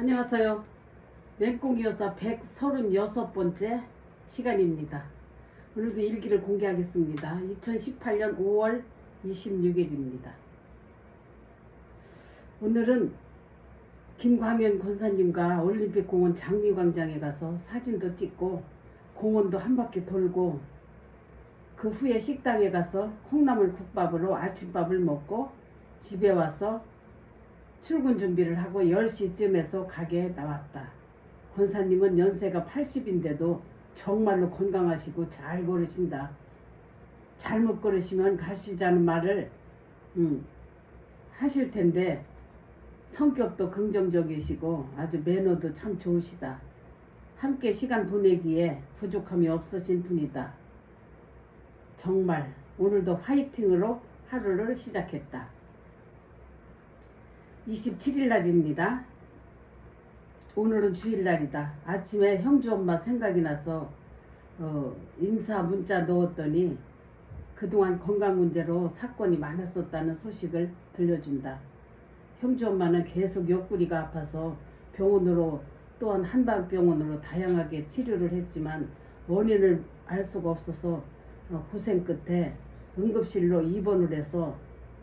안녕하세요. 맹꽁기여사 136번째 시간입니다. 오늘도 일기를 공개하겠습니다. 2018년 5월 26일입니다. 오늘은 김광현 권사님과 올림픽공원 장미광장에 가서 사진도 찍고 공원도 한 바퀴 돌고 그 후에 식당에 가서 콩나물 국밥으로 아침밥을 먹고 집에 와서 출근 준비를 하고 10시쯤에서 가게에 나왔다. 권사님은 연세가 80인데도 정말로 건강하시고 잘 걸으신다. 잘못 걸으시면 가시자는 말을 하실 텐데 성격도 긍정적이시고 아주 매너도 참 좋으시다. 함께 시간 보내기에 부족함이 없으신 분이다. 정말 오늘도 화이팅으로 하루를 시작했다. 27일 날입니다. 오늘은 주일날이다. 아침에 형주 엄마 생각이 나서 인사 문자 넣었더니 그동안 건강 문제로 사건이 많았었다는 소식을 들려준다. 형주 엄마는 계속 옆구리가 아파서 병원으로 또한 한방병원으로 다양하게 치료를 했지만 원인을 알 수가 없어서 고생 끝에 응급실로 입원을 해서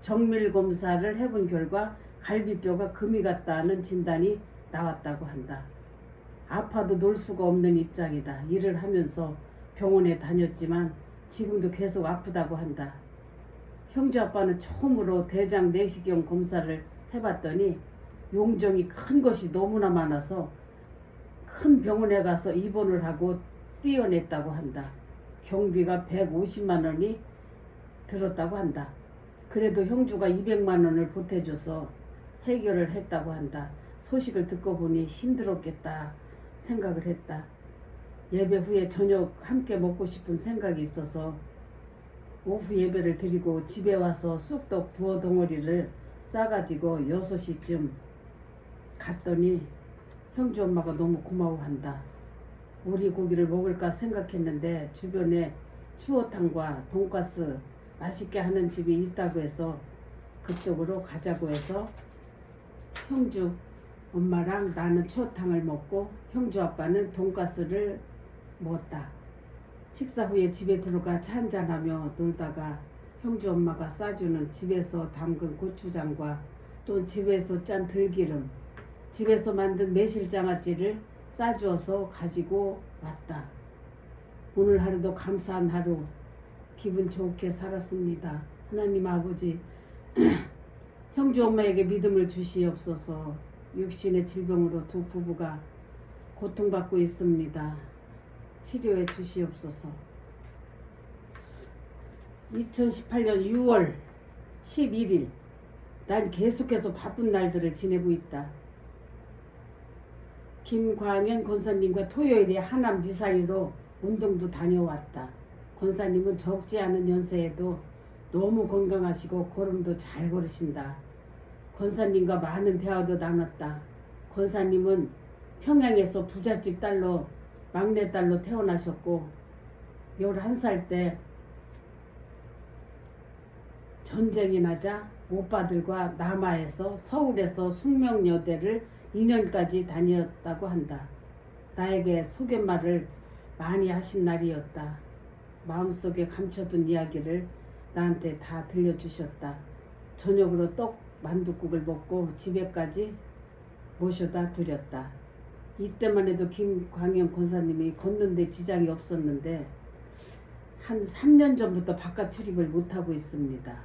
정밀 검사를 해본 결과 갈비뼈가 금이 갔다는 진단이 나왔다고 한다. 아파도 놀 수가 없는 입장이다. 일을 하면서 병원에 다녔지만 지금도 계속 아프다고 한다. 형주 아빠는 처음으로 대장 내시경 검사를 해봤더니 용종이 큰 것이 너무나 많아서 큰 병원에 가서 입원을 하고 떼어냈다고 한다. 경비가 150만 원이 들었다고 한다. 그래도 형주가 200만 원을 보태줘서 해결을 했다고 한다. 소식을 듣고 보니 힘들었겠다 생각을 했다. 예배 후에 저녁 함께 먹고 싶은 생각이 있어서 오후 예배를 드리고 집에 와서 쑥떡 두어 덩어리를 싸가지고 6시쯤 갔더니 형주 엄마가 너무 고마워한다. 오리고기를 먹을까 생각했는데 주변에 추어탕과 돈가스 맛있게 하는 집이 있다고 해서 그쪽으로 가자고 해서 형주 엄마랑 나는 추어탕을 먹고 형주 아빠는 돈가스를 먹었다. 식사 후에 집에 들어가 차 한잔하며 놀다가 형주 엄마가 싸주는 집에서 담근 고추장과 또 집에서 짠 들기름, 집에서 만든 매실장아찌를 싸주어서 가지고 왔다. 오늘 하루도 감사한 하루, 기분 좋게 살았습니다. 하나님 아버지, 형주 엄마에게 믿음을 주시옵소서. 육신의 질병으로 두 부부가 고통받고 있습니다. 치료해 주시옵소서. 2018년 6월 11일 난 계속해서 바쁜 날들을 지내고 있다. 김광현 권사님과 토요일에 하남 비사리로 운동도 다녀왔다. 권사님은 적지 않은 연세에도 너무 건강하시고 걸음도 잘 걸으신다. 권사님과 많은 대화도 나눴다. 권사님은 평양에서 부잣집 딸로 막내딸로 태어나셨고 11살 때 전쟁이 나자 오빠들과 남하에서 서울에서 숙명여대를 2년까지 다녔다고 한다. 나에게 소개말을 많이 하신 날이었다. 마음속에 감춰둔 이야기를 나한테 다 들려주셨다. 저녁으로 떡 만둣국을 먹고 집에까지 모셔다 드렸다. 이때만 해도 김광현 권사님이 걷는데 지장이 없었는데 한 3년 전부터 바깥 출입을 못하고 있습니다.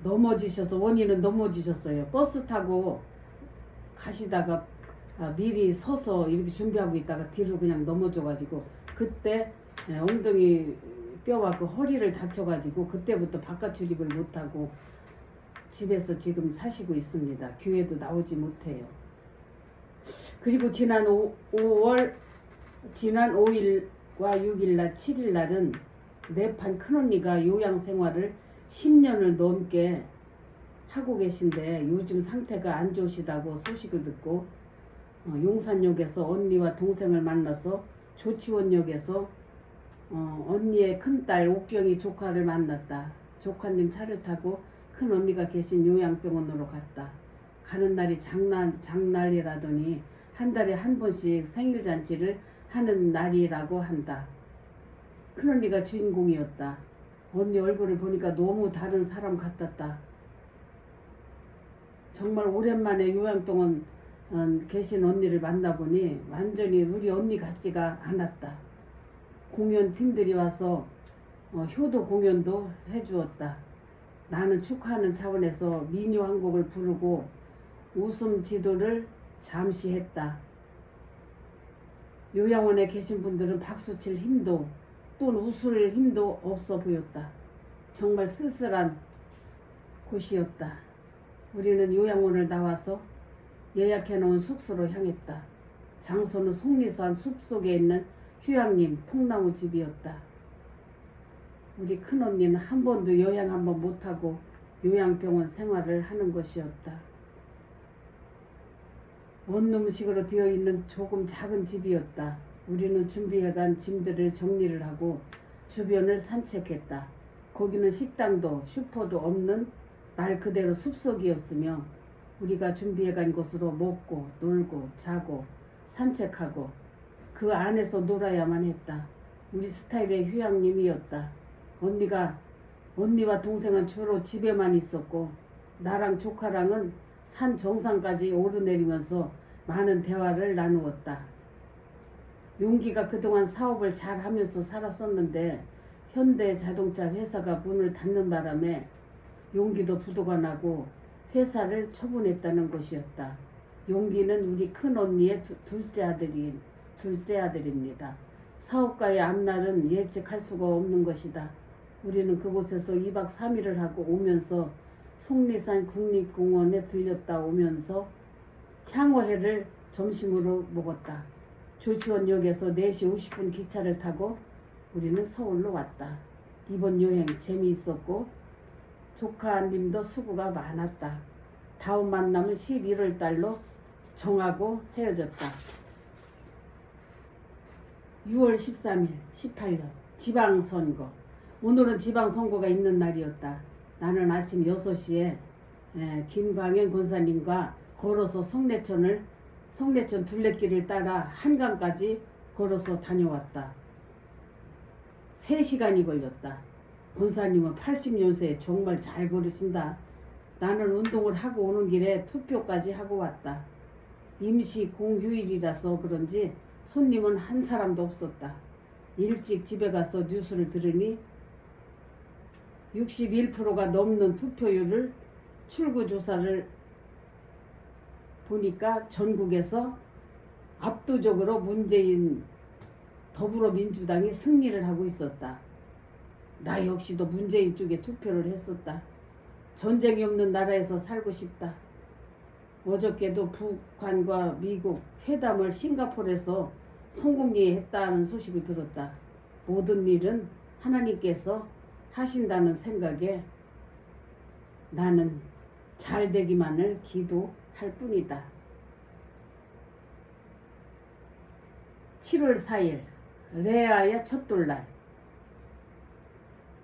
넘어지셔서 원인은 넘어지셨어요. 버스 타고 가시다가 미리 서서 이렇게 준비하고 있다가 뒤로 그냥 넘어져가지고 그때 엉덩이 뼈와 그 허리를 다쳐가지고 그때부터 바깥 출입을 못하고 집에서 지금 사시고 있습니다. 교회도 나오지 못해요. 그리고 지난 5일과 6일날 7일날은 내판 큰언니가 요양생활을 10년을 넘게 하고 계신데 요즘 상태가 안 좋으시다고 소식을 듣고 용산역에서 언니와 동생을 만나서 조치원역에서 언니의 큰딸 옥경이 조카를 만났다. 조카님 차를 타고 큰 언니가 계신 요양병원으로 갔다. 가는 날이 장날이라더니 한 달에 한 번씩 생일잔치를 하는 날이라고 한다. 큰언니가 주인공이었다. 언니 얼굴을 보니까 너무 다른 사람 같았다. 정말 오랜만에 요양병원 계신 언니를 만나보니 완전히 우리 언니 같지가 않았다. 공연 팀들이 와서 효도 공연도 해주었다. 나는 축하하는 차원에서 민요 한 곡을 부르고 웃음 지도를 잠시 했다. 요양원에 계신 분들은 박수칠 힘도 또 웃을 힘도 없어 보였다. 정말 쓸쓸한 곳이었다. 우리는 요양원을 나와서 예약해놓은 숙소로 향했다. 장소는 속리산 숲속에 있는 휴양림 통나무 집이었다. 우리 큰언니는 한 번도 여행 한 번 못하고 요양병원 생활을 하는 것이었다. 원룸식으로 되어 있는 조금 작은 집이었다. 우리는 준비해간 짐들을 정리를 하고 주변을 산책했다. 거기는 식당도 슈퍼도 없는 말 그대로 숲속이었으며 우리가 준비해간 곳으로 먹고 놀고 자고 산책하고 그 안에서 놀아야만 했다. 우리 스타일의 휴양림이었다. 언니와 동생은 주로 집에만 있었고 나랑 조카랑은 산 정상까지 오르내리면서 많은 대화를 나누었다. 용기가 그동안 사업을 잘 하면서 살았었는데 현대자동차 회사가 문을 닫는 바람에 용기도 부도가 나고 회사를 처분했다는 것이었다. 용기는 우리 큰언니의 둘째 아들입니다. 사업가의 앞날은 예측할 수가 없는 것이다. 우리는 그곳에서 2박 3일을 하고 오면서 속리산 국립공원에 들렸다 오면서 향어회를 점심으로 먹었다. 조치원역에서 4시 50분 기차를 타고 우리는 서울로 왔다. 이번 여행 재미있었고 조카님도 수고가 많았다. 다음 만남은 11월 달로 정하고 헤어졌다. 6월 13일 18년 지방선거. 오늘은 지방선거가 있는 날이었다. 나는 아침 6시에 김광현 권사님과 걸어서 성내천 둘레길을 따라 한강까지 걸어서 다녀왔다. 3시간이 걸렸다. 권사님은 80연세에 정말 잘 걸으신다. 나는 운동을 하고 오는 길에 투표까지 하고 왔다. 임시 공휴일이라서 그런지 손님은 한 사람도 없었다. 일찍 집에 가서 뉴스를 들으니 61%가 넘는 투표율을 출구조사를 보니까 전국에서 압도적으로 문재인 더불어민주당이 승리를 하고 있었다. 나 역시도 문재인 쪽에 투표를 했었다. 전쟁이 없는 나라에서 살고 싶다. 어저께도 북한과 미국 회담을 싱가포르에서 성공리에 했다는 소식을 들었다. 모든 일은 하나님께서 하신다는 생각에 나는 잘 되기만을 기도할 뿐이다. 7월 4일 레아의 첫돌날.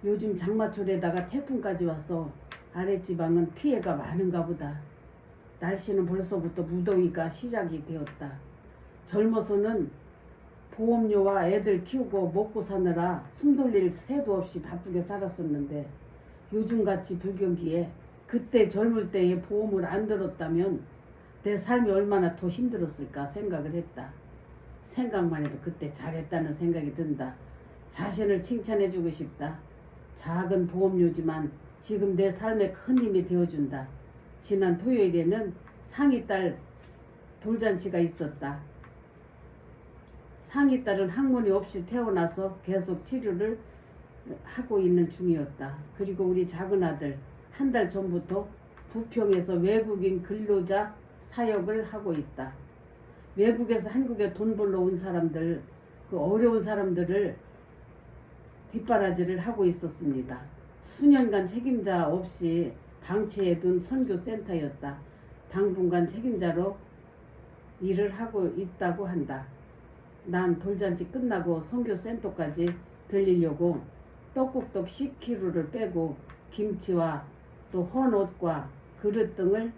요즘 장마철에다가 태풍까지 와서 아랫지방은 피해가 많은가 보다. 날씨는 벌써부터 무더위가 시작이 되었다. 젊어서는 보험료와 애들 키우고 먹고 사느라 숨 돌릴 새도 없이 바쁘게 살았었는데 요즘같이 불경기에 그때 젊을 때에 보험을 안 들었다면 내 삶이 얼마나 더 힘들었을까 생각을 했다. 생각만 해도 그때 잘했다는 생각이 든다. 자신을 칭찬해주고 싶다. 작은 보험료지만 지금 내 삶에 큰 힘이 되어준다. 지난 토요일에는 상이딸 돌잔치가 있었다. 상이딸은 항문이 없이 태어나서 계속 치료를 하고 있는 중이었다. 그리고 우리 작은 아들 한 달 전부터 부평에서 외국인 근로자 사역을 하고 있다. 외국에서 한국에 돈 벌러 온 사람들, 그 어려운 사람들을 뒷바라지를 하고 있었습니다. 수년간 책임자 없이 방치해둔 선교센터였다. 당분간 책임자로 일을 하고 있다고 한다. 난 돌잔치 끝나고 선교센터까지 들리려고 떡국떡 10kg를 빼고 김치와 또 헌옷과 그릇 등을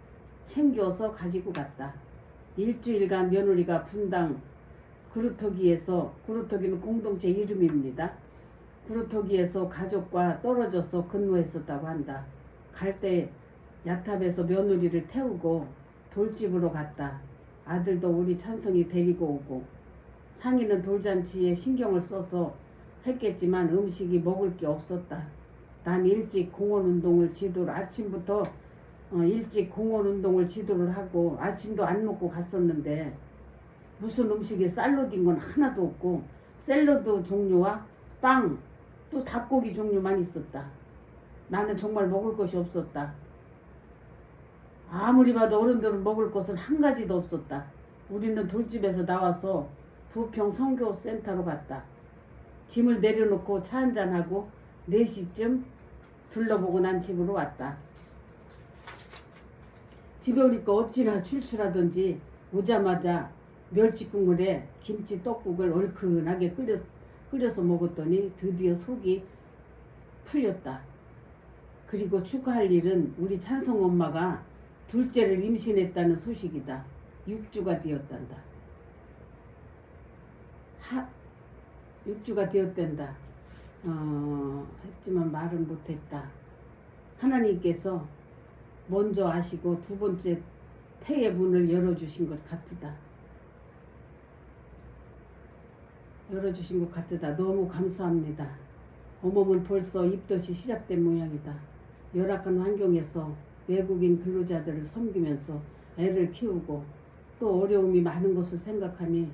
챙겨서 가지고 갔다. 일주일간 며느리가 분당 구루터기는 공동체 이름입니다. 구루터기에서 가족과 떨어져서 근무했었다고 한다. 갈 때 야탑에서 며느리를 태우고 돌집으로 갔다. 아들도 우리 찬성이 데리고 오고, 상이는 돌잔치에 신경을 써서 했겠지만 음식이 먹을 게 없었다. 난 일찍 공원운동을 지도를 아침부터 일찍 공원운동을 지도를 하고 아침도 안 먹고 갔었는데 무슨 음식에 쌀로 된 건 하나도 없고 샐러드 종류와 빵, 또 닭고기 종류만 있었다. 나는 정말 먹을 것이 없었다. 아무리 봐도 어른들은 먹을 것은 한 가지도 없었다. 우리는 돌집에서 나와서 부평 선교센터로 갔다. 짐을 내려놓고 차 한잔하고 4시쯤 둘러보고 난 집으로 왔다. 집에 오니까 어찌나 출출하던지 오자마자 멸치국물에 김치 떡국을 얼큰하게 끓여서 먹었더니 드디어 속이 풀렸다. 그리고 축하할 일은 우리 찬성 엄마가 둘째를 임신했다는 소식이다. 6주가 되었단다. 6주가 되었단다. 했지만 말은 못했다. 하나님께서 먼저 아시고 두 번째 태의 문을 열어주신 것 같으다. 열어주신 것 같으다. 너무 감사합니다. 어머는 벌써 입덧이 시작된 모양이다. 열악한 환경에서 외국인 근로자들을 섬기면서 애를 키우고 또 어려움이 많은 것을 생각하니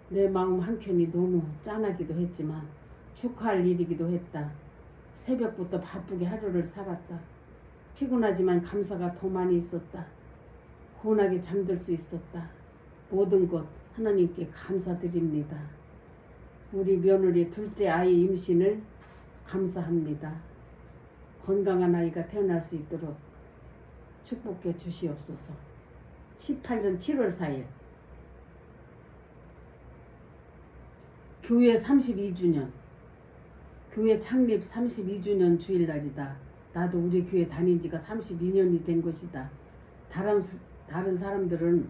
내 마음 한켠이 너무 짠하기도 했지만 축하할 일이기도 했다. 새벽부터 바쁘게 하루를 살았다. 피곤하지만 감사가 더 많이 있었다. 고운하게 잠들 수 있었다. 모든 것 하나님께 감사드립니다. 우리 며느리 둘째 아이 임신을 감사합니다. 건강한 아이가 태어날 수 있도록 축복해 주시옵소서. 18년 7월 4일 교회 32주년, 교회 창립 32주년 주일날이다. 나도 우리 교회 다닌 지가 32년이 된 것이다. 다른 사람들은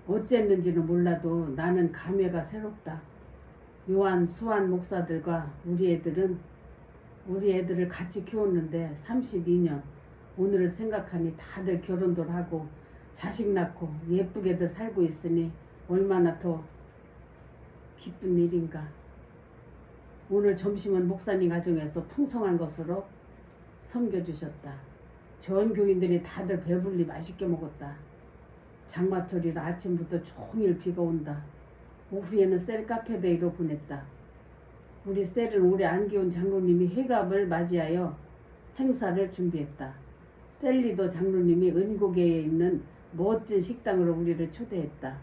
어쨌는지는 몰라도 나는 감회가 새롭다. 요한, 수한 목사들과 우리 애들을 같이 키웠는데 32년. 오늘을 생각하니 다들 결혼도 하고 자식 낳고 예쁘게들 살고 있으니 얼마나 더 기쁜 일인가. 오늘 점심은 목사님 가정에서 풍성한 것으로 섬겨주셨다. 전 교인들이 다들 배불리 맛있게 먹었다. 장마철이라 아침부터 종일 비가 온다. 오후에는 셀 카페데이로 보냈다. 우리 셀은 올해 안기훈 장로님이 회갑을 맞이하여 행사를 준비했다. 셀리더 장로님이 은고개에 있는 멋진 식당으로 우리를 초대했다.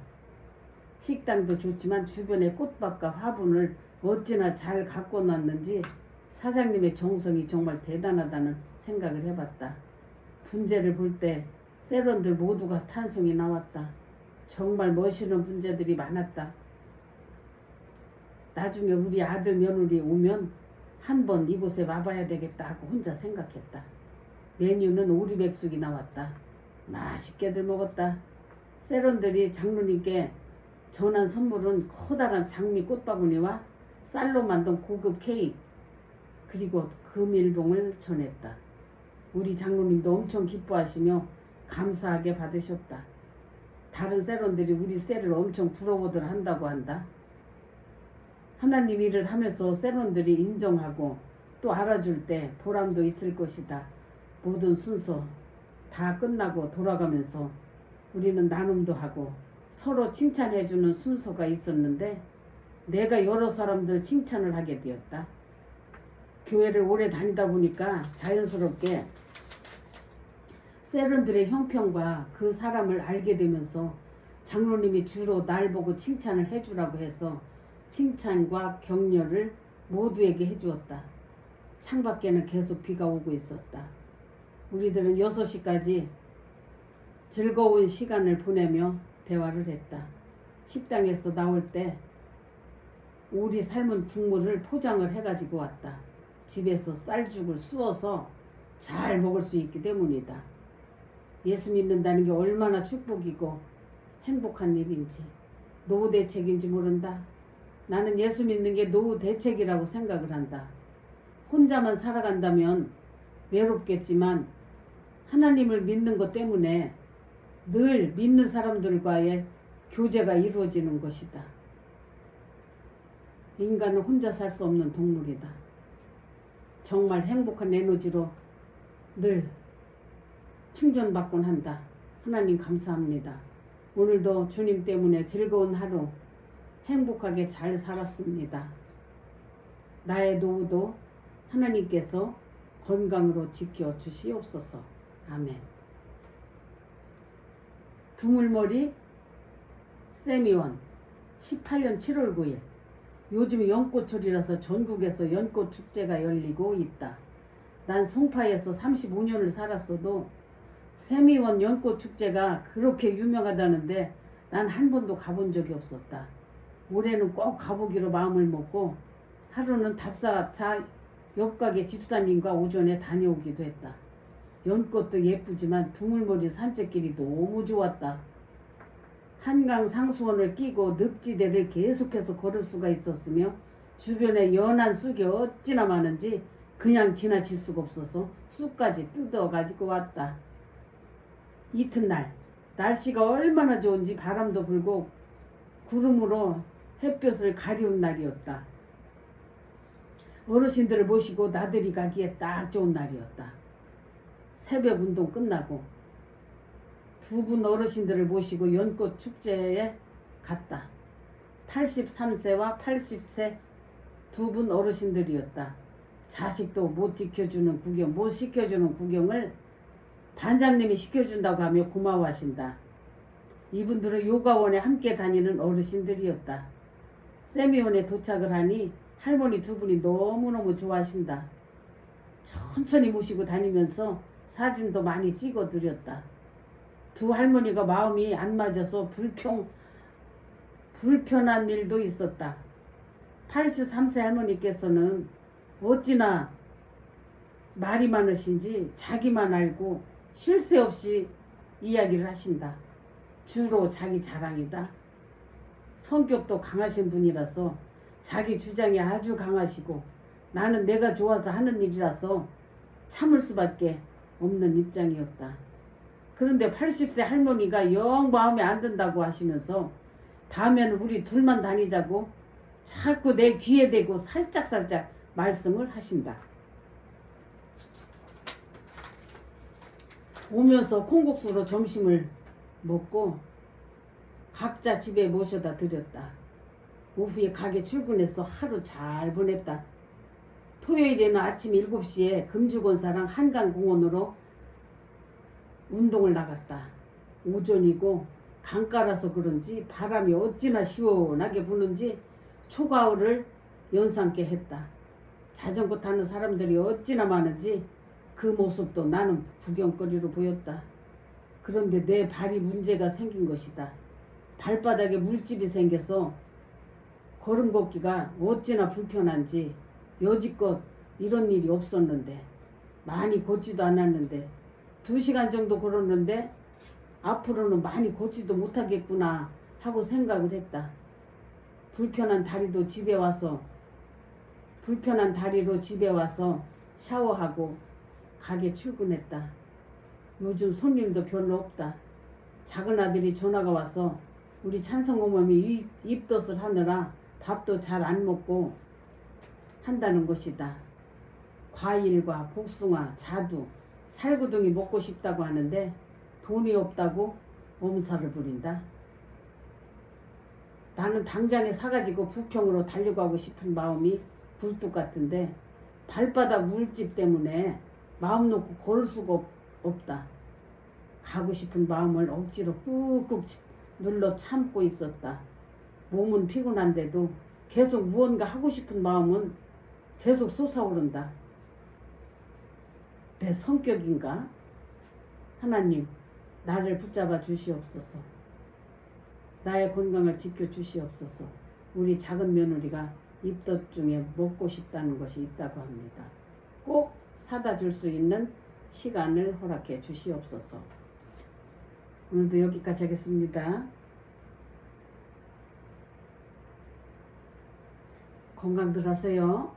식당도 좋지만 주변에 꽃밭과 화분을 어찌나 잘 갖고 놨는지 사장님의 정성이 정말 대단하다는 생각을 해봤다. 분재를 볼 때 셀원들 모두가 탄성이 나왔다. 정말 멋있는 분재들이 많았다. 나중에 우리 아들 며느리 오면 한번 이곳에 와봐야 되겠다 하고 혼자 생각했다. 메뉴는 오리백숙이 나왔다. 맛있게들 먹었다. 셀원들이 장로님께 전한 선물은 커다란 장미 꽃바구니와 쌀로 만든 고급 케이크 그리고 금일봉을 전했다. 우리 장로님도 엄청 기뻐하시며 감사하게 받으셨다. 다른 셀원들이 우리 셀을 엄청 부러워들 한다고 한다. 하나님 일을 하면서 셀원들이 인정하고 또 알아줄 때 보람도 있을 것이다. 모든 순서 다 끝나고 돌아가면서 우리는 나눔도 하고 서로 칭찬해주는 순서가 있었는데 내가 여러 사람들 칭찬을 하게 되었다. 교회를 오래 다니다 보니까 자연스럽게 셀원들의 형편과 그 사람을 알게 되면서 장로님이 주로 날 보고 칭찬을 해주라고 해서 칭찬과 격려를 모두에게 해주었다. 창밖에는 계속 비가 오고 있었다. 우리들은 6시까지 즐거운 시간을 보내며 대화를 했다. 식당에서 나올 때 오리 삶은 국물을 포장을 해가지고 왔다. 집에서 쌀죽을 쑤어서 잘 먹을 수 있기 때문이다. 예수 믿는다는 게 얼마나 축복이고 행복한 일인지, 노후 대책인지 모른다. 나는 예수 믿는 게 노후 대책이라고 생각을 한다. 혼자만 살아간다면 외롭겠지만 하나님을 믿는 것 때문에 늘 믿는 사람들과의 교제가 이루어지는 것이다. 인간은 혼자 살 수 없는 동물이다. 정말 행복한 에너지로 늘 충전받곤 한다. 하나님 감사합니다. 오늘도 주님 때문에 즐거운 하루 행복하게 잘 살았습니다. 나의 노후도 하나님께서 건강으로 지켜주시옵소서. 아멘. 두물머리 세미원 18년 7월 9일. 요즘 연꽃철이라서 전국에서 연꽃 축제가 열리고 있다. 난 송파에서 35년을 살았어도 세미원 연꽃 축제가 그렇게 유명하다는데 난 한 번도 가본 적이 없었다. 올해는 꼭 가보기로 마음을 먹고 하루는 답사차 옆가게 집사님과 오전에 다녀오기도 했다. 연꽃도 예쁘지만 두물머리 산책길이 너무 좋았다. 한강 상수원을 끼고 늪지대를 계속해서 걸을 수가 있었으며 주변에 연한 쑥이 어찌나 많은지 그냥 지나칠 수가 없어서 쑥까지 뜯어가지고 왔다. 이튿날 날씨가 얼마나 좋은지 바람도 불고 구름으로 햇볕을 가리운 날이었다. 어르신들을 모시고 나들이 가기에 딱 좋은 날이었다. 새벽 운동 끝나고 두 분 어르신들을 모시고 연꽃 축제에 갔다. 83세와 80세 두 분 어르신들이었다. 자식도 못 시켜주는 구경을 반장님이 시켜준다고 하며 고마워하신다. 이분들은 요가원에 함께 다니는 어르신들이었다. 세미원에 도착을 하니 할머니 두 분이 너무너무 좋아하신다. 천천히 모시고 다니면서 사진도 많이 찍어드렸다. 두 할머니가 마음이 안 맞아서 불편한 일도 있었다. 83세 할머니께서는 어찌나 말이 많으신지 자기만 알고 쉴 새 없이 이야기를 하신다. 주로 자기 자랑이다. 성격도 강하신 분이라서 자기 주장이 아주 강하시고 나는 내가 좋아서 하는 일이라서 참을 수밖에 없는 입장이었다. 그런데 80세 할머니가 영 마음에 안 든다고 하시면서 다음에는 우리 둘만 다니자고 자꾸 내 귀에 대고 살짝살짝 말씀을 하신다. 오면서 콩국수로 점심을 먹고 각자 집에 모셔다 드렸다. 오후에 가게 출근해서 하루 잘 보냈다. 토요일에는 아침 7시에 금주건사랑 한강공원으로 운동을 나갔다. 오전이고 강가라서 그런지 바람이 어찌나 시원하게 부는지 초가을을 연상케 했다. 자전거 타는 사람들이 어찌나 많은지 그 모습도 나는 구경거리로 보였다. 그런데 내 발이 문제가 생긴 것이다. 발바닥에 물집이 생겨서 걸음 걷기가 어찌나 불편한지 여지껏 이런 일이 없었는데 많이 걷지도 않았는데 2시간 정도 걸었는데 앞으로는 많이 걷지도 못하겠구나 하고 생각을 했다. 불편한 다리로 집에 와서 샤워하고 가게 출근했다. 요즘 손님도 별로 없다. 작은 아들이 전화가 와서 우리 찬성어머니 입덧을 하느라 밥도 잘 안 먹고 한다는 것이다. 과일과 복숭아, 자두, 살구등이 먹고 싶다고 하는데 돈이 없다고 엄살을 부린다. 나는 당장에 사가지고 부평으로 달려가고 싶은 마음이 굴뚝 같은데 발바닥 물집 때문에 마음 놓고 걸을 수가 없다. 가고 싶은 마음을 억지로 꾹꾹 눌러 참고 있었다. 몸은 피곤한데도 계속 무언가 하고 싶은 마음은 계속 솟아오른다. 내 성격인가? 하나님, 나를 붙잡아 주시옵소서. 나의 건강을 지켜주시옵소서. 우리 작은 며느리가 입덧 중에 먹고 싶다는 것이 있다고 합니다. 꼭 사다 줄 수 있는 시간을 허락해 주시옵소서. 오늘도 여기까지 하겠습니다. 건강들 하세요.